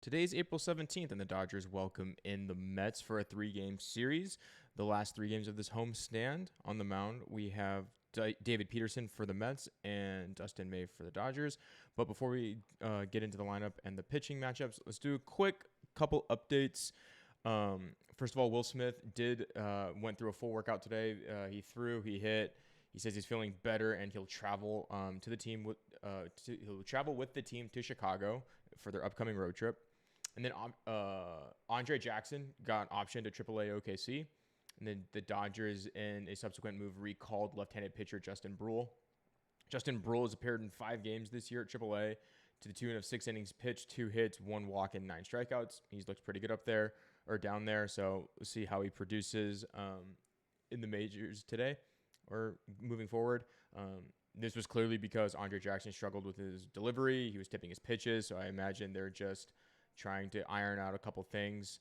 Today's April 17th, and the Dodgers welcome in the Mets for a three-game series. The last three games of this homestand. On the mound, we have David Peterson for the Mets and Dustin May for the Dodgers. But before we get into the lineup and the pitching matchups, let's do a quick couple updates. First of all, Will Smith went through a full workout today. He threw, he hit. He says he's feeling better, and he'll travel he'll travel with the team to Chicago for their upcoming road trip. And then Andre Jackson got an option to AAA OKC. And then the Dodgers, in a subsequent move, recalled left-handed pitcher Justin Bruihl. Justin Bruihl has appeared in 5 games this year at AAA to the tune of 6 innings pitched, 2 hits, 1 walk, and 9 strikeouts. He's looked pretty good up there or down there. So we'll see how he produces in the majors today or moving forward. This was clearly because Andre Jackson struggled with his delivery. He was tipping his pitches. So I imagine they're just trying to iron out a couple things.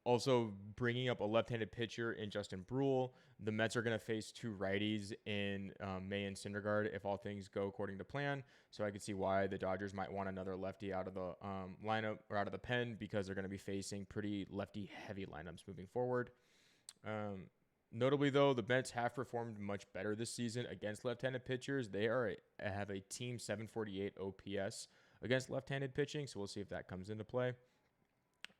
Also, bringing up a left-handed pitcher in Justin Bruihl. The Mets are going to face 2 righties in May and Syndergaard if all things go according to plan. So I could see why the Dodgers might want another lefty out of the lineup or out of the pen, because they're going to be facing pretty lefty-heavy lineups moving forward. Notably, though, the Mets have performed much better this season against left-handed pitchers. They have a team 748 OPS against left-handed pitching, so we'll see if that comes into play.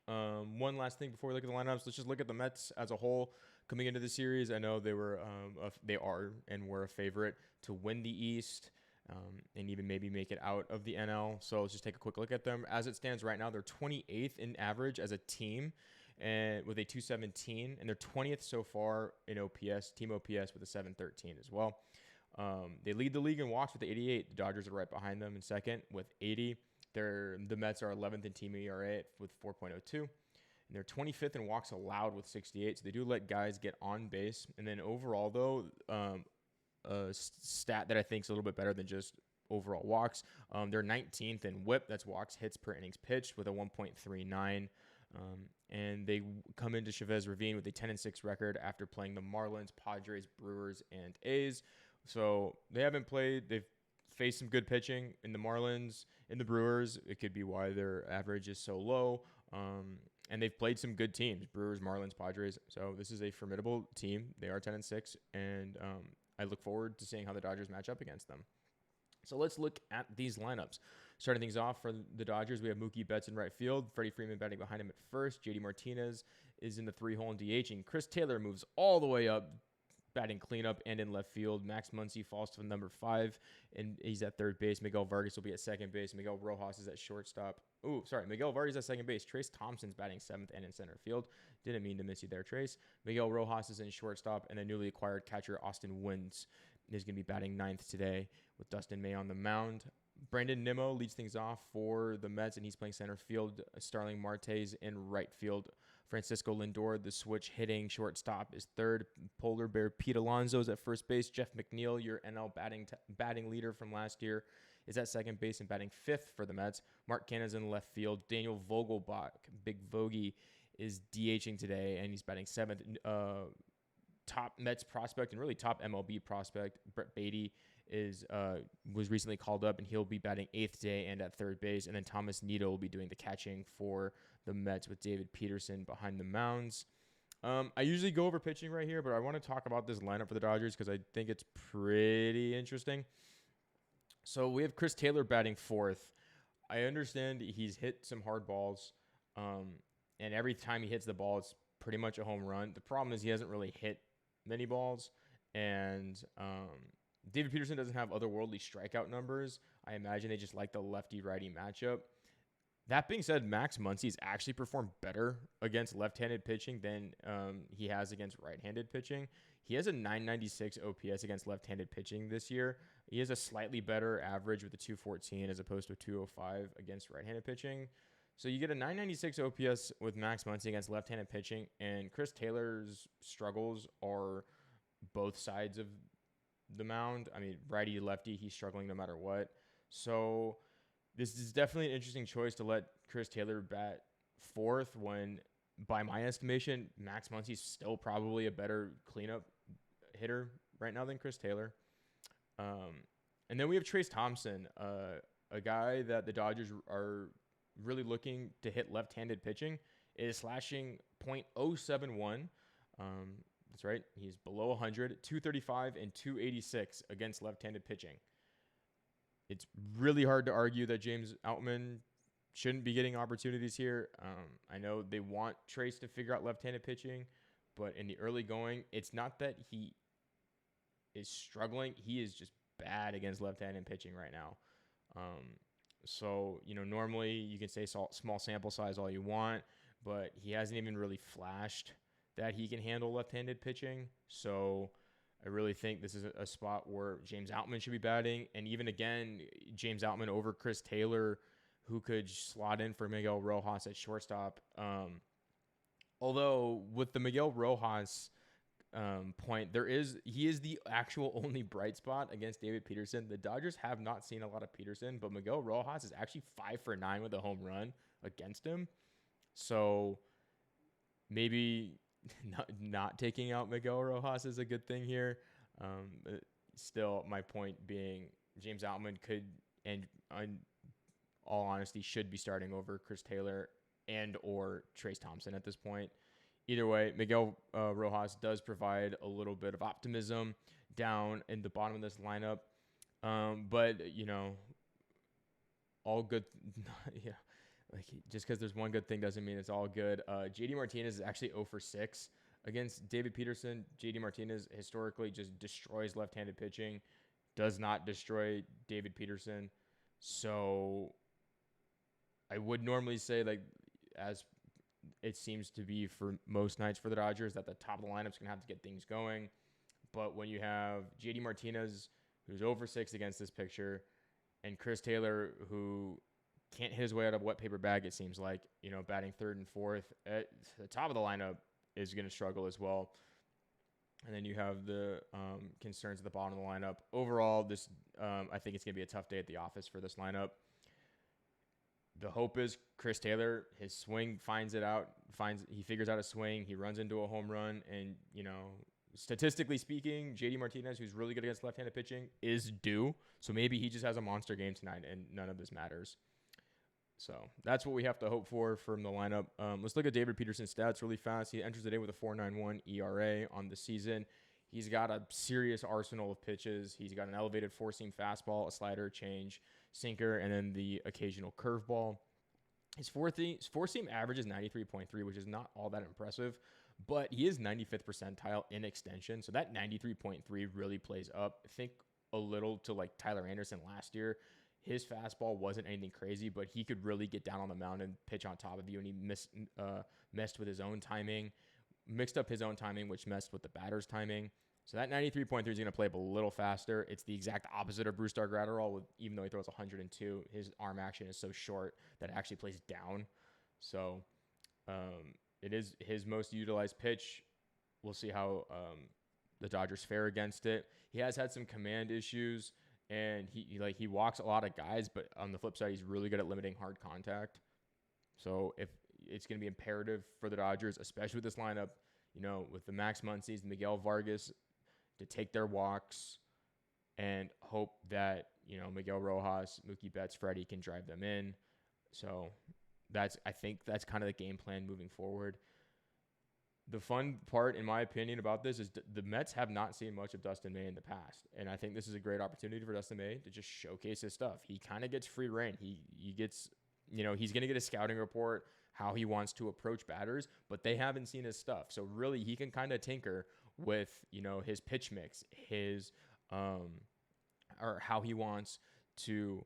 One last thing before we look at the lineups, let's just look at the Mets as a whole coming into the series. I know they were a favorite to win the East and even maybe make it out of the NL. So let's just take a quick look at them. As it stands right now, they're 28th in average as a team, and with a 217, and they're 20th so far in OPS, team OPS with a 713 as well. They lead the league in walks with 88. The Dodgers are right behind them in second with 80. The Mets are 11th in team ERA with 4.02. And they're 25th in walks allowed with 68. So they do let guys get on base. And then overall, though, a stat that I think is a little bit better than just overall walks. They're 19th in WHIP. That's walks hits per innings pitched with a 1.39. And they come into Chavez Ravine with a 10-6 record after playing the Marlins, Padres, Brewers, and A's. So they haven't played. They've faced some good pitching in the Marlins, in the Brewers. It could be why their average is so low. And they've played some good teams: Brewers, Marlins, Padres. So this is a formidable team. They are 10-6, and I look forward to seeing how the Dodgers match up against them. So let's look at these lineups. Starting things off for the Dodgers, we have Mookie Betts in right field, Freddie Freeman batting behind him at first. JD Martinez is in the 3-hole and DHing. Chris Taylor moves all the way up, batting cleanup and in left field. Max Muncy falls to number 5, and he's at third base. Miguel Vargas will be at second base. Miguel Rojas is at shortstop. Miguel Vargas at second base. Trace Thompson's batting 7th and in center field. Didn't mean to miss you there, Trace. Miguel Rojas is in shortstop, and the newly acquired catcher Austin Wynns is going to be batting 9th today with Dustin May on the mound. Brandon Nimmo leads things off for the Mets, and he's playing center field. Starling Marte's in right field. Francisco Lindor, the switch hitting shortstop, is third. Polar Bear Pete Alonso's at first base. Jeff McNeil, your NL batting leader from last year, is at second base and batting 5th for the Mets. Mark Canha's in left field. Daniel Vogelbach, Big Vogie, is DHing today, and he's batting 7th. Top Mets prospect and really top MLB prospect Brett Beatty was recently called up, and he'll be batting 8th today and at third base. And then Thomas Nido will be doing the catching for the Mets with David Peterson behind the mounds. I usually go over pitching right here, but I want to talk about this lineup for the Dodgers because I think it's pretty interesting. So we have Chris Taylor batting 4th. I understand he's hit some hard balls, and every time he hits the ball, it's pretty much a home run. The problem is he hasn't really hit many balls, and David Peterson doesn't have otherworldly strikeout numbers. I imagine they just like the lefty-righty matchup. That being said, Max Muncy's actually performed better against left-handed pitching than he has against right-handed pitching. He has a 996 OPS against left-handed pitching this year. He has a slightly better average with a 214 as opposed to a 205 against right-handed pitching. So you get a 996 OPS with Max Muncy against left-handed pitching, and Chris Taylor's struggles are both sides of the mound. I mean, righty-lefty, he's struggling no matter what. So this is definitely an interesting choice to let Chris Taylor bat 4th when, by my estimation, Max Muncy's still probably a better cleanup hitter right now than Chris Taylor. And then we have Trace Thompson, a guy that the Dodgers are really looking to hit left-handed pitching, is slashing .071. That's right. He's below 100, 235 and 286 against left-handed pitching. It's really hard to argue that James Outman shouldn't be getting opportunities here. I know they want Trace to figure out left-handed pitching, but in the early going, it's not that he is struggling. He is just bad against left-handed pitching right now. So, normally you can say small sample size all you want, but he hasn't even really flashed that he can handle left-handed pitching. So I really think this is a spot where James Outman should be batting. And even again, James Outman over Chris Taylor, who could slot in for Miguel Rojas at shortstop. Although with the Miguel Rojas point, he is the actual only bright spot against David Peterson. The Dodgers have not seen a lot of Peterson, but Miguel Rojas is actually 5 for 9 with a home run against him. So maybe not taking out Miguel Rojas is a good thing here. But still, my point being, James Outman could, and in all honesty, should be starting over Chris Taylor and or Trace Thompson at this point. Either way, Miguel Rojas does provide a little bit of optimism down in the bottom of this lineup. But, all good. Yeah, like just because there's one good thing doesn't mean it's all good. JD Martinez is actually 0 for 6 against David Peterson. JD Martinez historically just destroys left-handed pitching, does not destroy David Peterson. So I would normally say, like, as it seems to be for most nights for the Dodgers, that the top of the lineup's going to have to get things going. But when you have JD Martinez, who's 0 for 6 against this picture, and Chris Taylor, who can't hit his way out of a wet paper bag, it seems like, batting third and fourth, at the top of the lineup is going to struggle as well. And then you have the concerns at the bottom of the lineup. Overall, this I think it's going to be a tough day at the office for this lineup. The hope is Chris Taylor, his swing he figures out a swing, he runs into a home run, and, statistically speaking, JD Martinez, who's really good against left-handed pitching, is due. So maybe he just has a monster game tonight and none of this matters. So that's what we have to hope for from the lineup. Let's look at David Peterson's stats really fast. He enters the day with a 4.91 ERA on the season. He's got a serious arsenal of pitches. He's got an elevated four-seam fastball, a slider, change, sinker, and then the occasional curveball. His four-seam average is 93.3, which is not all that impressive, but he is 95th percentile in extension. So that 93.3 really plays up. I think a little to like Tyler Anderson last year. His fastball wasn't anything crazy, but he could really get down on the mound and pitch on top of you, and he messed with his own timing, mixed up his own timing, which messed with the batter's timing. So that 93.3 is going to play up a little faster. It's the exact opposite of Brusdar Graterol, even though he throws 102. His arm action is so short that it actually plays down. So it is his most utilized pitch. We'll see how the Dodgers fare against it. He has had some command issues, and he walks a lot of guys, but on the flip side, he's really good at limiting hard contact. So if it's going to be imperative for the Dodgers, especially with this lineup, with the Max Muncies, Miguel Vargas, to take their walks and hope that, Miguel Rojas, Mookie Betts, Freddie can drive them in. So I think that's kind of the game plan moving forward. The fun part, in my opinion, about this is the Mets have not seen much of Dustin May in the past. And I think this is a great opportunity for Dustin May to just showcase his stuff. He kind of gets free reign. He gets, he's going to get a scouting report, how he wants to approach batters, but they haven't seen his stuff. So really he can kind of tinker with, his pitch mix, his, or how he wants to,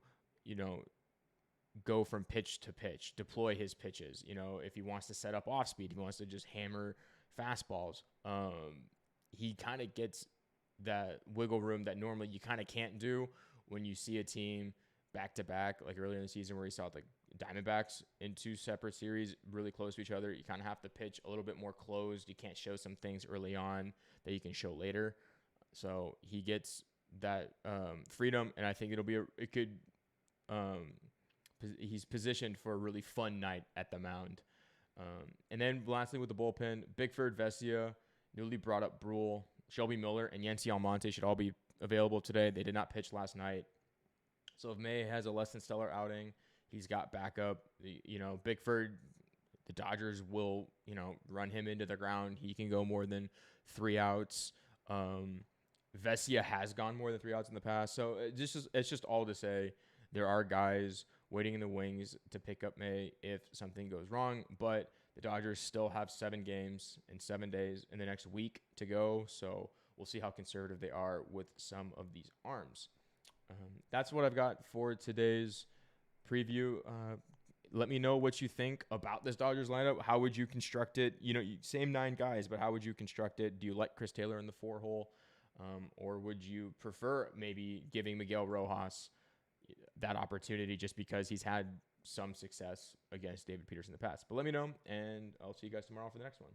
go from pitch to pitch, deploy his pitches. If he wants to set up off speed, he wants to just hammer fastballs. He kind of gets that wiggle room that normally you kind of can't do when you see a team back to back, like earlier in the season where you saw the Diamondbacks in two separate series really close to each other. You kind of have to pitch a little bit more closed. You can't show some things early on that you can show later. So he gets that freedom, and I think he's positioned for a really fun night at the mound. And then lastly with the bullpen, Bickford, Vesia, newly brought up Brule, Shelby Miller, and Yancy Almonte should all be available today. They did not pitch last night. So if May has a less than stellar outing, He's got backup. Bickford, the Dodgers will, run him into the ground. He can go more than 3 outs. Vesia has gone more than 3 outs in the past. So it's just all to say there are guys waiting in the wings to pick up May if something goes wrong. But the Dodgers still have 7 games in 7 days in the next week to go. So we'll see how conservative they are with some of these arms. That's what I've got for today's preview. Let me know what you think about this Dodgers lineup. How would you construct it? Same 9 guys, but how would you construct it? Do you like Chris Taylor in the 4 hole? Or would you prefer maybe giving Miguel Rojas that opportunity just because he's had some success against David Peterson in the past? But let me know, and I'll see you guys tomorrow for the next one.